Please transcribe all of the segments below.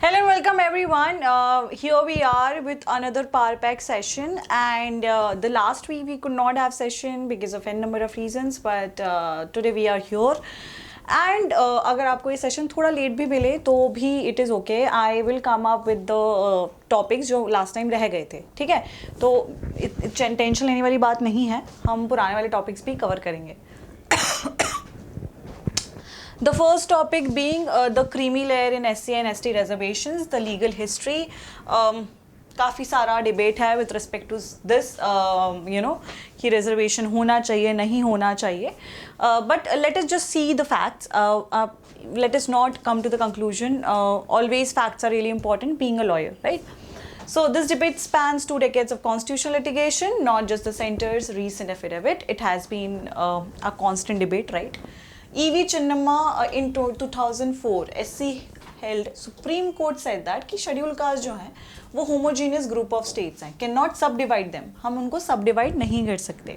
Hello and welcome everyone. Here we are with another Power Pack session, and the last week we could not have session because of n number of reasons, but today we are here. And अगर आपको ये session थोड़ा late भी मिले तो भी it is okay. I will come up with the topics जो last time रह गए थे. ठीक है, तो टेंशन लेने वाली बात नहीं है, हम पुराने वाले टॉपिक्स भी कवर करेंगे. The first topic being the creamy layer in SC and ST reservations, the legal history. काफ़ी सारा डिबेट है with respect to this, कि reservation होना चाहिए नहीं होना चाहिए. But let us just see the facts. Let us not come to the conclusion. Always facts are really important, being a lawyer, right? So this debate spans 2 decades of constitutional litigation, not just the center's recent affidavit. It has been a constant debate, right? E.V. Chinnamma in 2004, SC held, Supreme Court said that कि schedule caste जो हैं वो homogeneous group of states हैं, cannot subdivide them, हम उनको subdivide नहीं कर सकते.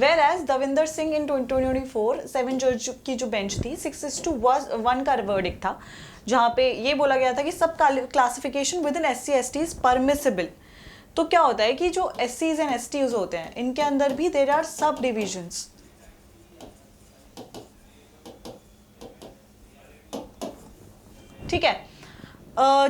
Whereas Davinder Singh in 2024 7 जज की जो बेंच थी 6:1 का verdict था, जहाँ पे ये बोला गया था कि सब classification within SC/ST is permissible. तो क्या होता है कि जो SCs and STs होते हैं इनके अंदर भी there are sub divisions. ठीक है,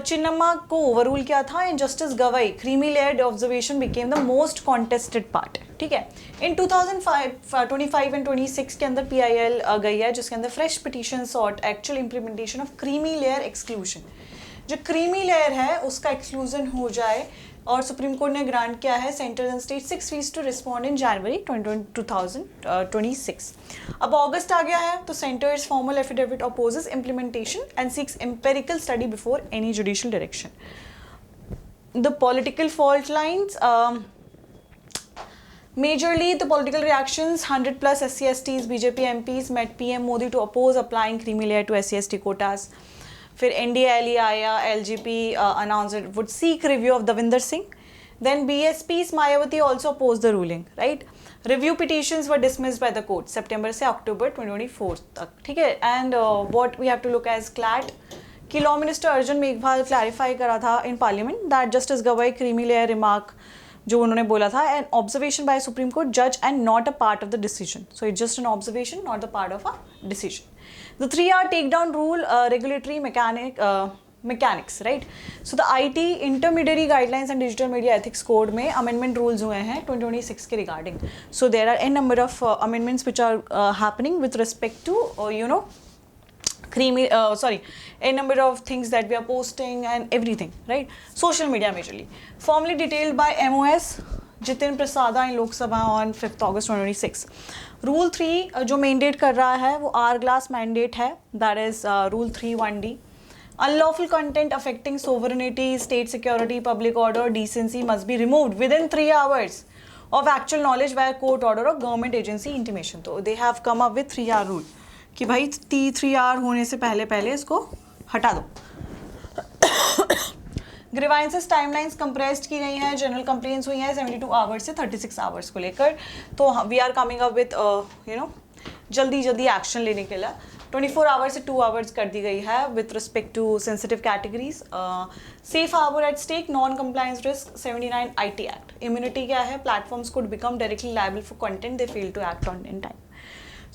चिन्नम्मा को ओवररूल किया था इन जस्टिस गवाई. Creamy layered observation became the most contested part. ठीक है, इन 2025 एंड 26 के अंदर PIL गई है जिसके अंदर fresh petition sought actual implementation of creamy layer exclusion. जो क्रीमी लेयर है उसका एक्सक्लूजन हो जाए, और सुप्रीम कोर्ट ने ग्रांट किया है centre and state 6 weeks to respond in January 2026. अब अगस्त आ गया है तो centre's formal affidavit opposes implementation and seeks empirical study before any judicial direction. The political fault lines, majorly the political reactions, 100+ SC/STs BJP MPs met PM Modi to oppose applying creamy layer to SC/ST quotas. फिर NDLE आया, LGP announced it would seek review of Davinder Singh. Then BSP's Mayawati also opposed the ruling, right? Review petitions were dismissed by the court September से October 2024 तक. ठीक है, and what we have to look as CLAT कि Law Minister Arjun Meghwal clarify करा था in Parliament that Justice Gawai creamy layer remark जो उन्होंने बोला था an observation by a Supreme Court judge and not a part of the decision. So it's just an observation, not the part of a decision. The 3R takedown rule, regulatory mechanics, right? So the IT intermediary guidelines and digital media ethics code में amendment rules हुए हैं 2026 के regarding. So there are n number of amendments which are happening with respect to a number of things that we are posting and everything, right? Social media majorly. Formally detailed by MOS Jitin Prasada in Lok Sabha on 5th August 2026. Rule 3 जो mandate कर रहा है वो R-glass mandate है, that is Rule 3(1)D. Unlawful content affecting sovereignty, state security, public order, decency must be removed within 3 hours of actual knowledge via court order or government agency intimation. तो they have come up with 3R rule कि भाई 3R होने से पहले इसको हटा दो. Grievances timelines compressed की गई हैं, जनरल कंप्लेंट्स हुई हैं 72 आवर्स से 36 आवर्स को लेकर. तो we are coming up with जल्दी एक्शन लेने के लिए 24 आवर्स से 2 आवर्स कर दी गई है with respect to sensitive categories. Safe harbour at stake, non compliance risk 79 IT act. Immunity क्या है? Platforms could become directly liable for content they fail to act on in time.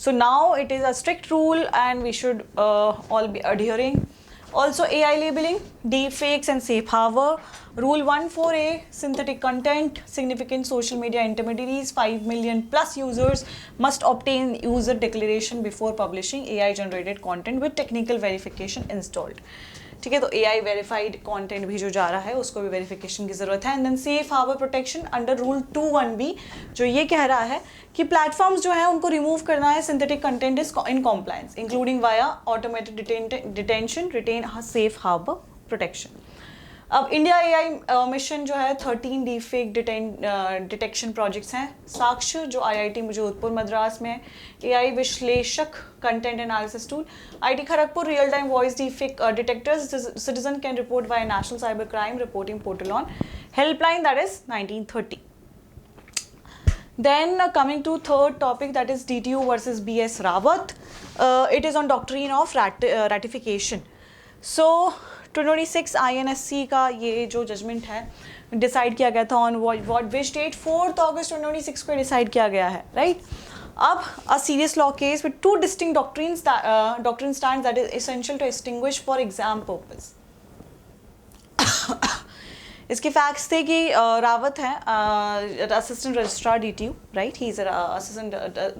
So now it is a strict rule and we should all be adhering. Also AI labeling, deepfakes and safe harbor. Rule 14A, synthetic content, significant social media intermediaries, 5 million plus users must obtain user declaration before publishing AI generated content with technical verification installed. ठीक है, तो AI verified content भी जो जा रहा है उसको भी वेरिफिकेशन की ज़रूरत है. And then safe harbour protection under rule 2(1)B जो ये कह रहा है कि प्लेटफॉर्म्स जो है उनको रिमूव करना है synthetic content is in compliance including via automated detention retain safe harbour protection. अब इंडिया AI मिशन जो है 13 डीफेक डिटेक्शन प्रोजेक्ट्स हैं. साक्ष्य जो IIT जोधपुर मद्रास में AI विश्लेषक content analysis tool. IIT Kharagpur real time voice deepfake detectors. Citizen can report via national cyber crime reporting portal on helpline that is 1930. Then coming to third topic, that is DTU versus BS Rawat. It is on doctrine of ratification. So 2026 INSC का ये जो judgement है decide किया गया था on what which date 4 अगस्त 2026 को decide किया गया है, राइट. अब a serious law case with two distinct doctrine stands that is essential to extinguish for exam purpose. इसके फैक्ट्स थे कि रावत है assistant registrar DTU, right, he is assistant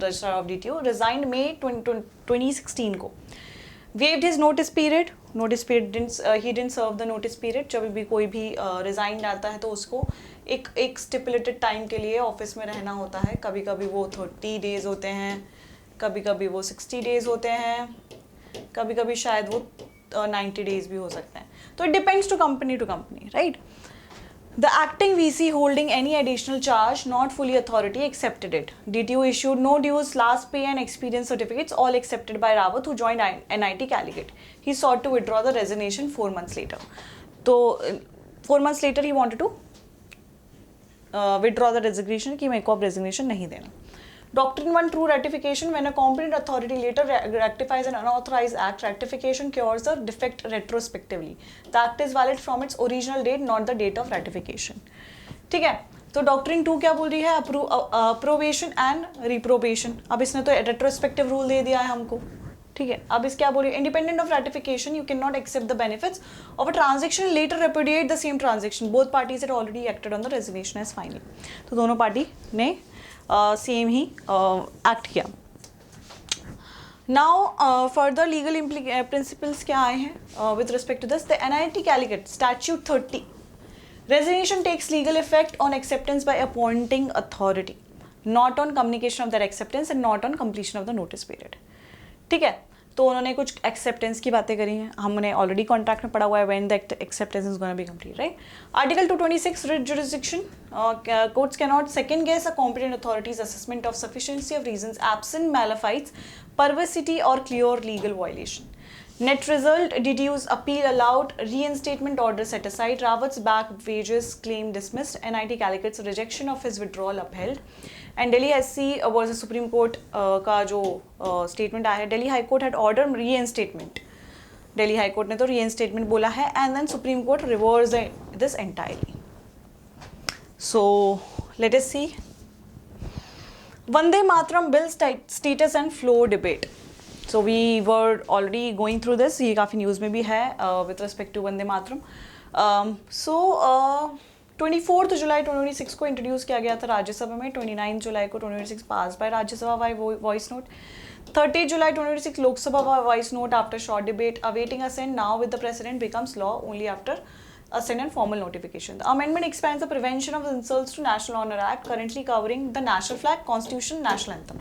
registrar of DTU, resigned May 2016 को. waived his notice period he didn't serve the notice period. जब भी कोई भी resign आता है तो उसको एक स्टिपुलेटेड टाइम के लिए ऑफिस में रहना होता है. कभी कभी वो 30 डेज होते हैं, कभी कभी वो 60 डेज होते हैं, कभी कभी शायद वो 90 डेज भी हो सकते हैं. तो it depends to company, right. The acting VC holding any additional charge, not fully authority, accepted it. DTU issued no dues, last pay and experience certificates, all accepted by Rawat, who joined NIT Calicut. He sought to withdraw the resignation 4 months later. So, 4 months later, he wanted to withdraw the resignation, कि मेरे को अब resignation नहीं देना. Doctrine 1 true ratification. When a competent authority later rectifies an unauthorized act, ratification cures the defect retrospectively. The act is valid from its original date, not the date of ratification. ठीक है. तो doctrine 2 क्या बोल रही है? Approbation and reprobation. अब इसने तो रेट्रोस्पेक्टिव रूल दे दिया है हमको, ठीक है. अब इस क्या बोल रही है? Independent of ratification you can not accept the benefits of a transaction later repudiate the same transaction. Both parties had already acted on the resignation as final. तो दोनों पार्टी ने सेम ही एक्ट किया. नाउ फर्दर लीगल प्रिंसिपल्स क्या आए हैं with respect to this? The NIT Calicut statute 30. Resignation takes legal effect on acceptance by appointing authority, not on communication of their acceptance and not on completion of the notice period. ठीक है. तो उन्होंने कुछ acceptance की बातें करी हैं, हमने ऑलरेडी कॉन्ट्रैक्ट में पढ़ा हुआ है when the acceptance is gonna be complete, right. Article 226 writ jurisdiction. Courts can not second guess a competent authority's assessment of sufficiency of reasons absent mala fides perversity or clear legal violation. Net result, DTU's appeal allowed, reinstatement order set aside, Rawat's back wages claim dismissed, NIT Calicut's rejection of his withdrawal upheld, and Delhi SC versus Supreme Court का जो statement आया है, Delhi High Court had ordered reinstatement. Delhi High Court ने तो reinstatement बोला है, and then Supreme Court reversed this entirely. So let us see. Vande Mataram bill status and flow debate. So we were already going through this. ये काफ़ी news में भी है with respect to Vande Mataram. So 24 जुलाई 2026 को introduce किया गया था राज्यसभा में. 29 जुलाई को 2026 pass by Rajya Sabha by voice vote. 30 July 2026 Lok Sabha voice vote after short debate awaiting assent. Now with the president becomes law only after assent and formal notification. The amendment expands the Prevention of Insults to National Honor Act, currently covering the national flag, constitution, national anthem.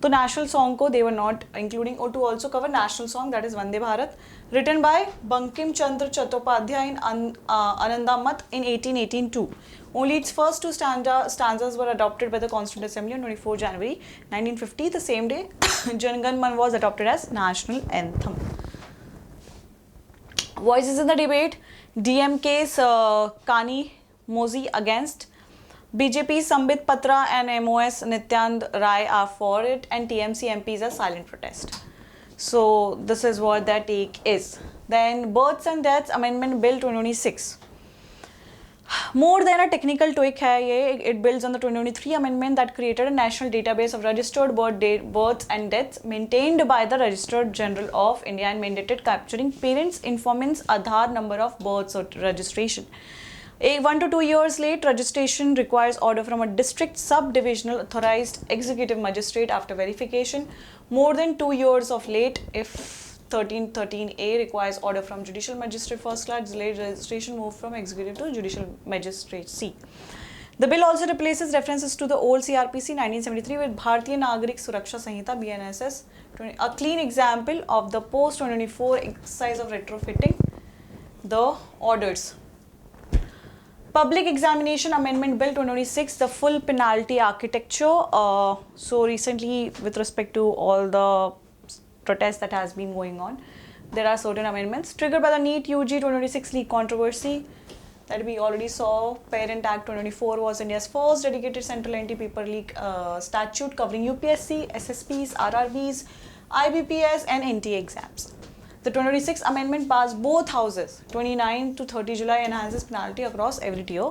तो national song को they were not including, or to also cover national song, that is Vande Bharat, written by Bankim Chandra Chattopadhyay in Anandamat in 1818 too. Only its first two stanzas were adopted by the Constituent Assembly on 24 January 1950. The same day, Jan Gan Man was adopted as national anthem. Voices in the debate. DMK's Kani Mozi against, BJP's Sambit Patra and MOS Nityanand Rai are for it, and TMC MPs are silent protest. So this is what their take is. Then Births and Deaths Amendment Bill 2026. More than a technical tweak है ये. It builds on the 2023 amendment that created a national database of registered births and deaths maintained by the Registrar General of India and mandated capturing parents' informants' Aadhaar number of births or registration. 1 to 2 years late, registration requires order from a district subdivisional authorized executive magistrate after verification. More than 2 years of late if 1313A requires order from judicial magistrate first class. Delayed registration moved from executive to judicial magistrate C. The bill also replaces references to the old CRPC 1973 with Bharatiya Nagarik Suraksha Sanhita BNSS, a clean example of the post 2024 exercise of retrofitting the orders. Public Examination Amendment Bill 2026, the full penalty architecture. So recently, with respect to all the protest that has been going on, there are certain amendments triggered by the NEET UG 2026 leak controversy that we already saw. Parent Act 2024 was India's first dedicated central anti-paper leak statute covering UPSC, SSPs, RRBs, IBPS and NTA exams. The 2026 amendment passed both houses. 29 to 30 July enhances penalty across every tier.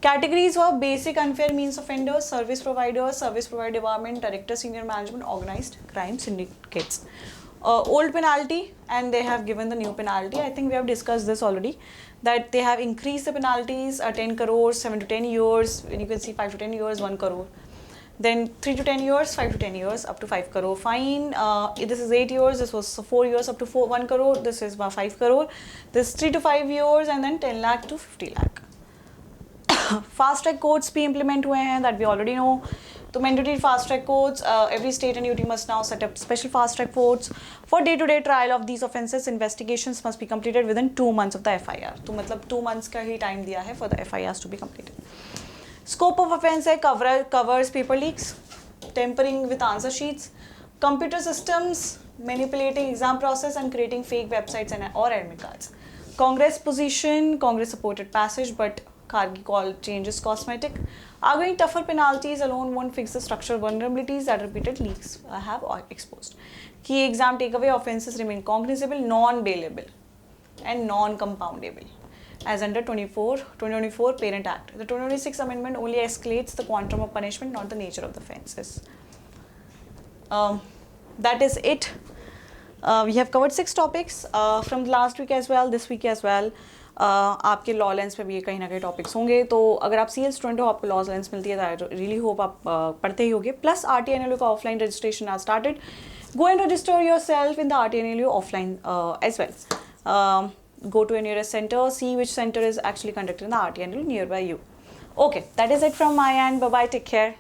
Categories were basic unfair means offenders, service providers, service provider department, director, senior management, organized crime syndicates. Old penalty, and they have given the new penalty. I think we have discussed this already, that they have increased the penalties, 10 crores, 7 to 10 years, and you can see 5 to 10 years, 1 crore. Then 3 to 10 years, 5 to 10 years, up to 5 crore fine. This is 8 years, this was 4 years, up to 1 crore, this is 5 crore. This 3 to 5 years, and then 10 lakh to 50 lakh. Fast track courts be implement हुए हैं, that we already know. तो mandatory fast track courts, every state and UT must now set up special fast track courts. For day-to-day trial of these offences, investigations must be completed within 2 months of the FIR. तो मतलब 2 months का ही time दिया है for the FIRs to be completed. Scope of offence है covers paper leaks, tampering with answer sheets, computer systems, manipulating exam process and creating fake websites or admit cards. Congress position, Congress supported passage, but Kargi called changes cosmetic. Arguing tougher penalties alone won't fix the structural vulnerabilities that repeated leaks have exposed. Key exam takeaway: offences remain cognizable, non-bailable, and non-compoundable, as under 2024 Parent Act. The 2026 amendment only escalates the quantum of punishment, not the nature of the offences. That is it. We have covered 6 topics from the last week as well, this week as well. आपके law lens पे भी ये कहीं ना कहीं topics होंगे, तो अगर आप CL स्टूडेंट हो, आपको लॉ लेंस मिलती है, तो आई रियली होप आप पढ़ते ही होगे. प्लस RTNLU का ऑफलाइन रजिस्ट्रेशन आज started. Go and register yourself in the RTNLU offline as well. Go to your nearest center, see which center is actually conducted in the RTNLU nearby you. Okay, that is it from my end. Bye bye, take care.